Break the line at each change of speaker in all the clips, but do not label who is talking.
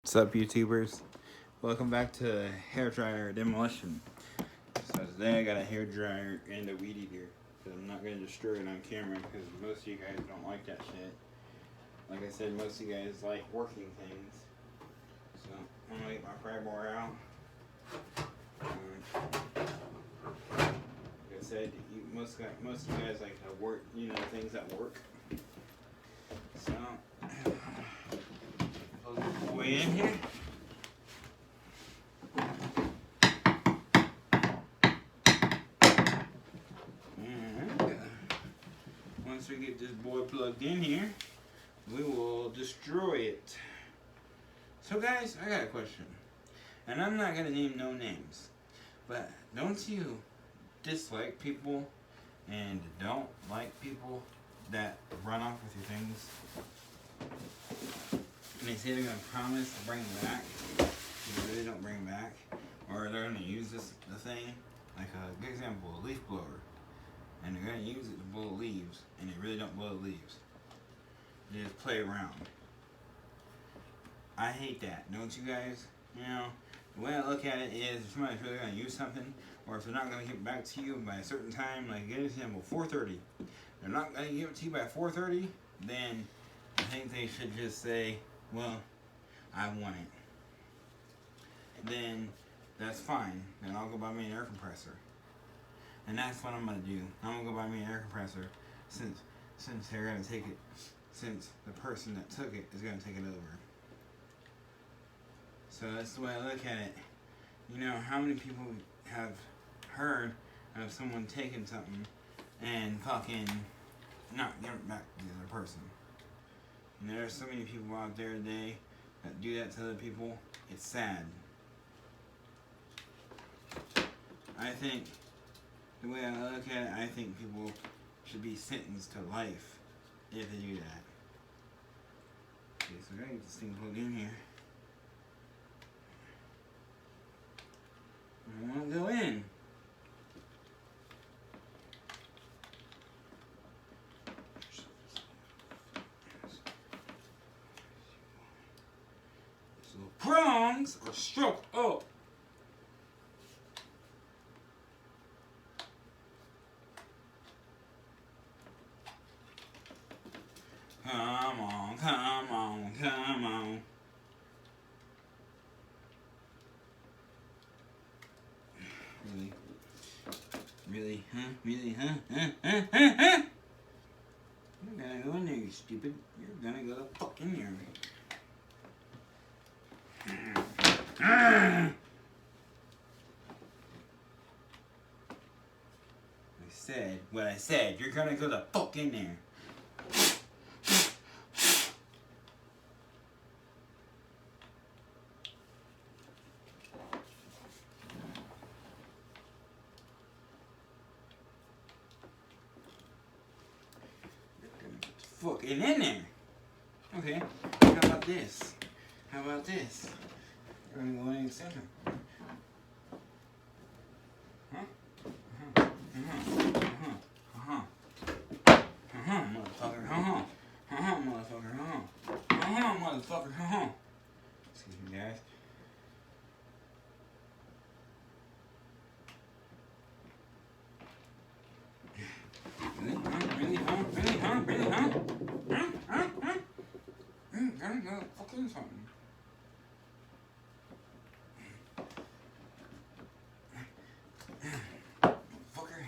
What's up, YouTubers? Welcome back to HairDryer Demolition. So today I got a hairdryer and a weed eater. Because I'm not going to destroy it on camera because most of you guys don't like that shit. Like I said, most of you guys like working things. So I'm going to get my pry bar out. Like I said, most of you guys like to work, things at work. So way in here. And once we get this boy plugged in here, we will destroy it. So guys, I got a question. And I'm not gonna name no names, but don't you dislike people and don't like people that run off with your things? And they say they're going to promise to bring them back, but they really don't bring them back. Or they're going to use the thing, like a good example, a leaf blower. And they're going to use it to blow leaves, and they really don't blow the leaves. They just play around. I hate that, don't you guys? You know, the way I look at it is if somebody's really going to use something, or if they're not going to give it back to you by a certain time, like a good example, 4:30. They're not going to give it to you by 4:30, then I think they should just say, well, I want it. Then that's fine. Then I'll go buy me an air compressor. And that's what I'm gonna do. I'm gonna go buy me an air compressor since they're gonna take it, since the person that took it is gonna take it over. So that's the way I look at it. You know, how many people have heard of someone taking something and fucking not giving it back to the other person? And there are so many people out there today that do that to other people. It's sad. I think, the way I look at it, I think people should be sentenced to life if they do that. Okay, so I gotta get this thing plugged in here. I want to go in. Prongs are struck up. Come on, come on, come on. Really? Really? Huh? Really? Huh? Huh? You're gonna go in there, you stupid. You're gonna go the fuck in there. What I said, you're gonna go the fuck in there. Fucking in there. Okay, how about this? How about this? We're gonna go in the center. Huh? Motherfucker. Motherfucker. Motherfucker. Excuse me, guys. Really? Gotta go fucking something. Fucker.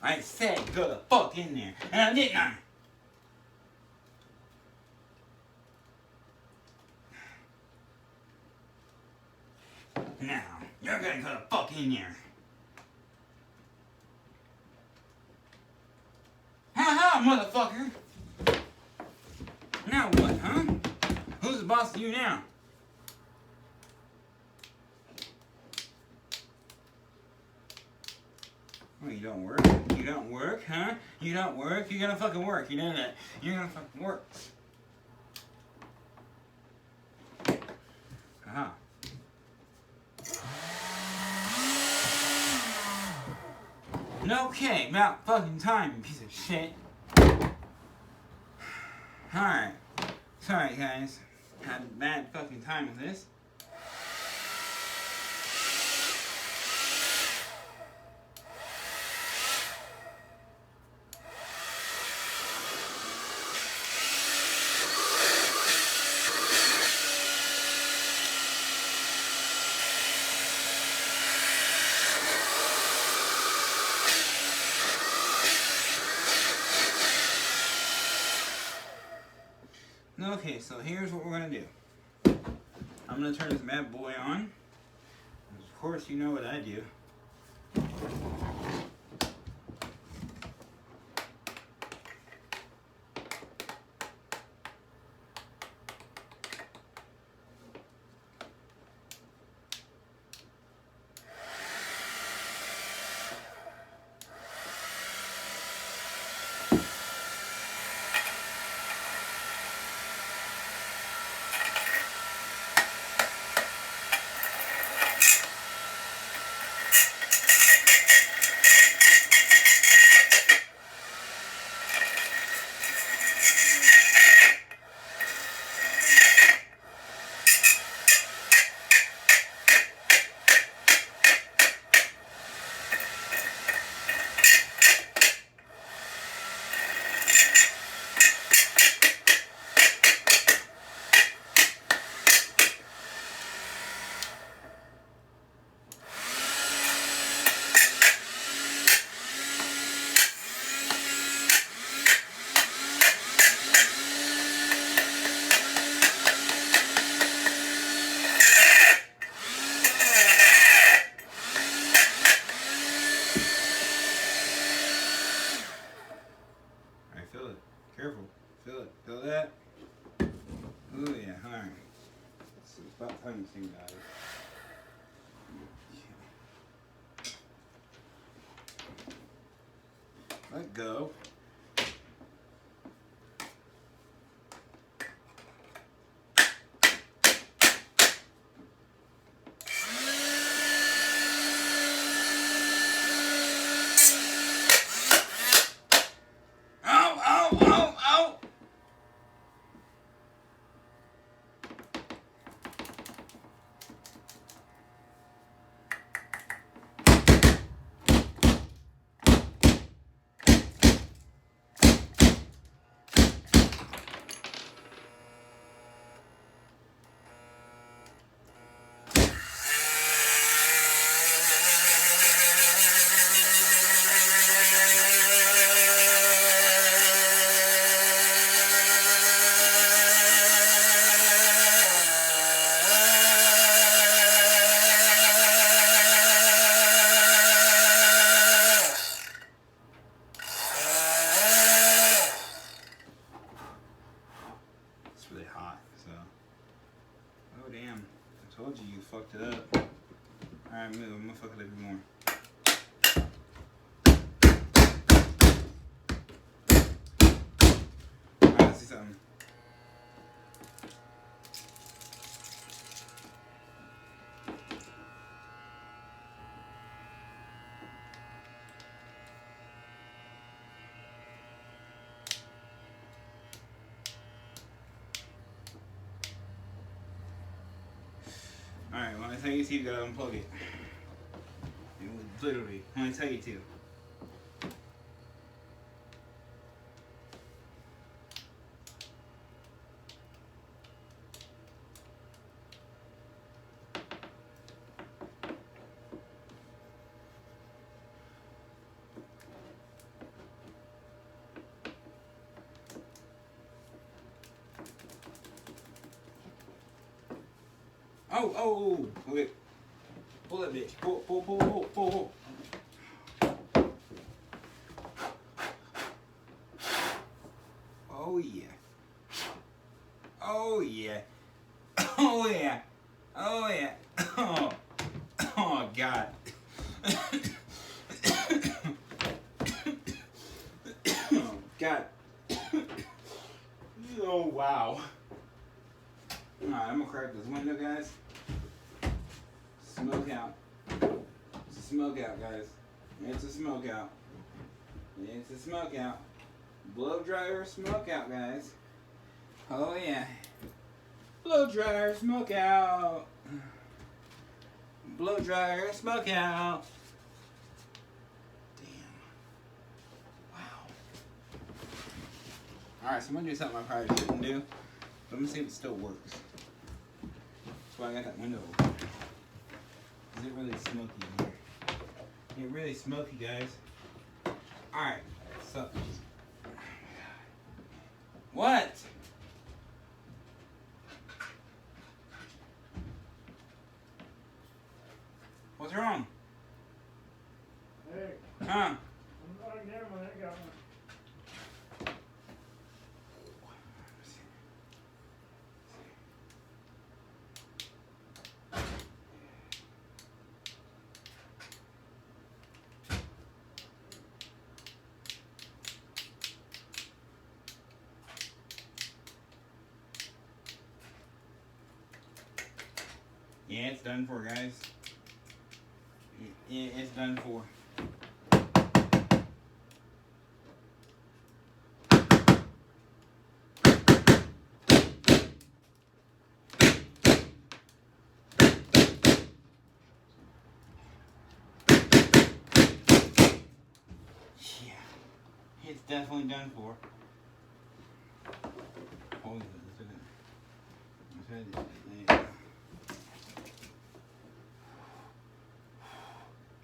I said go the fuck in there, and I didn't. Now, you're gonna go the fuck in there. Ha motherfucker! Now what, huh? Who's the boss of you now? Well, you don't work? You don't work, huh? You don't work? You're gonna fucking work, you know that? You're gonna fucking work. Aha. Okay, about fucking time, you piece of shit. Alright. Sorry, guys. Had a bad fucking time with this. Okay, so here's what we're gonna do. I'm gonna turn this bad boy on. Of course, you know what I do. Feel it. Careful. Feel it. Feel that? Oh yeah. Alright. It's about time this thing dies. Let go. Really hot, so. Oh damn. I told you fucked it up. Alright, move. I'm gonna fuck it up even more. Alright, let's see something. Alright, when I tell you to, you gotta unplug it. Literally, when I tell you to. Oh, okay. Pull that bitch. Pull. Oh yeah. Oh yeah. Oh yeah. Oh yeah. Oh God. Oh God. Oh wow. Alright, I'm gonna crack this window, guys. Smoke out. It's a smoke out, guys. It's a smoke out. It's a smoke out. Blow dryer smoke out, guys. Oh yeah. Blow dryer, smoke out. Blow dryer, smoke out. Damn. Wow. Alright, so I'm gonna do something I probably shouldn't do. But I'm gonna see if it still works. That's why I got that window open. Is it really smoky in here? It's really smoky, guys. Alright, so. What? What's wrong?
Hey.
Huh?
I'm not never mind, I got one.
Yeah, it's done for, guys. Yeah, it's done for. Yeah, it's definitely done for. Hold it, let's do it.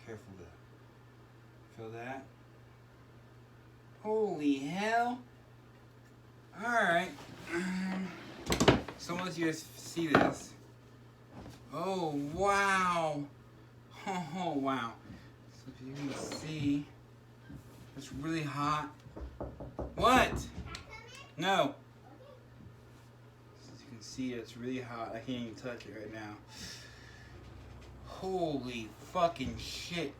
Careful though. Feel that? Holy hell! Alright. So let's just see this. Oh wow! Oh wow! So if you can see, it's really hot. What? No. As you can see, it's really hot. I can't even touch it right now. Holy fucking shit.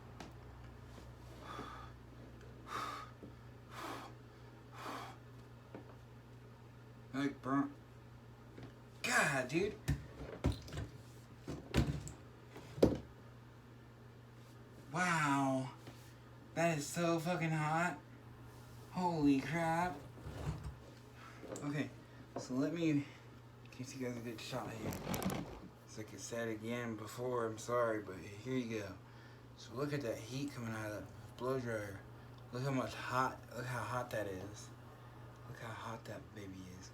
Like burnt. God, dude. Wow. That is so fucking hot. Holy crap. Okay, so let me, in case you guys get a shot here. It's like I said again before, I'm sorry, but here you go. So look at that heat coming out of the blow dryer. Look how hot that is. Look how hot that baby is.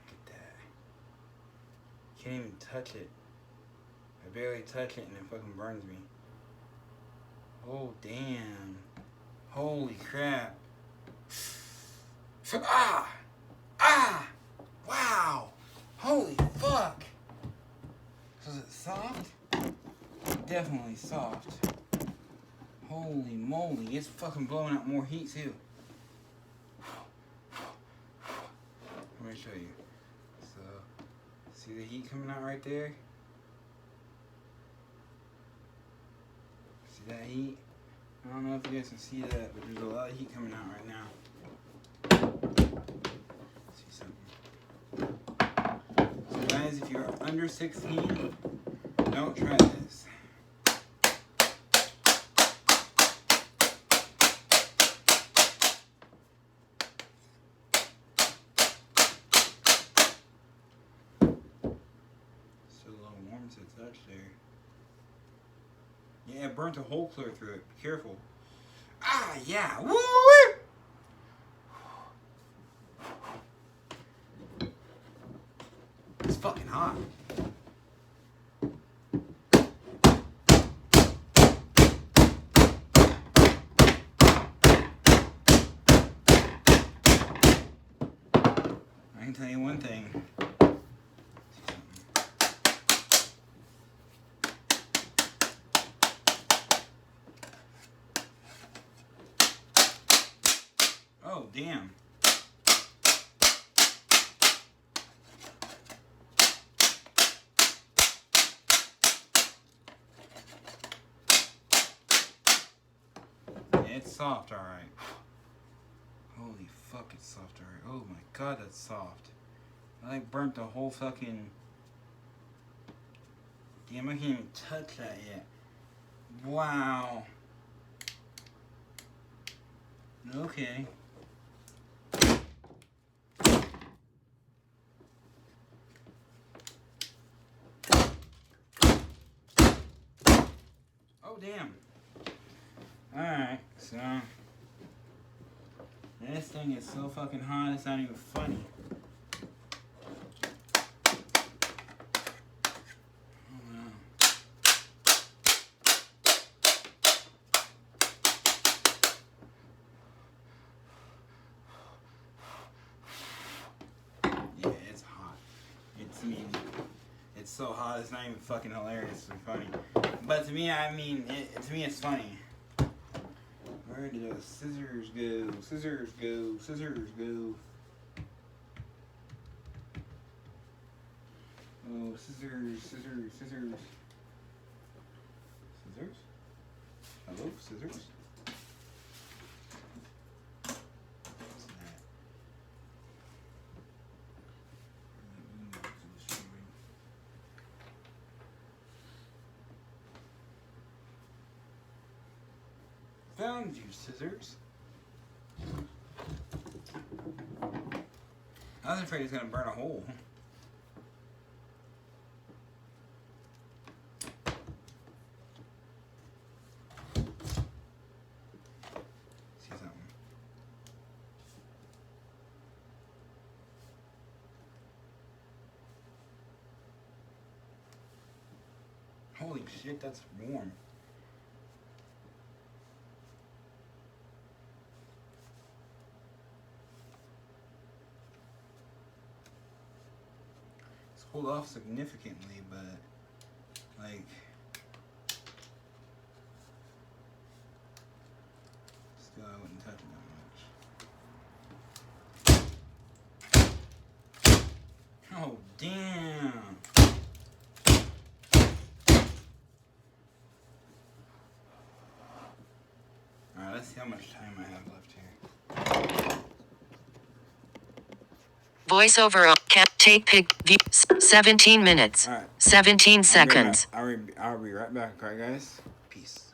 Look at that. Can't even touch it. I barely touch it and it fucking burns me. Oh damn. Holy crap. Ah! Ah! Wow! Holy fuck! So is it soft? Definitely soft. Holy moly, it's fucking blowing out more heat too. Let me show you. So, see the heat coming out right there? See that heat? I don't know if you guys can see that, but there's a lot of heat coming out right now. See something. So guys, if you're under 16, don't try this. Still a little warm to the touch there. Yeah, it burnt a hole clear through it. Be careful. Ah, yeah. Woo! It's fucking hot. I can tell you one thing. Oh, damn. It's soft, alright. Holy fuck, it's soft, alright. Oh my god, that's soft. I like burnt the whole fucking... Damn, I can't even touch that yet. Wow. Okay. Oh, damn. Alright, so. This thing is so fucking hot, it's not even funny. Yeah, it's hot. It's so hot, it's not even fucking hilarious or funny. But to me, to me it's funny. Where did those scissors go? Scissors go, scissors go. Oh, scissors, scissors, scissors. Scissors? Hello, scissors? What's that? Found you, scissors. I was afraid he was gonna burn a hole. See something. Holy shit, that's warm. Pulled off significantly, but like still I wouldn't touch it that much. Oh damn. Alright, let's see how much time I have left here.
Voiceover on take pic view 17 minutes.
Alright.
17 seconds.
I'll be right back, okay guys? Peace.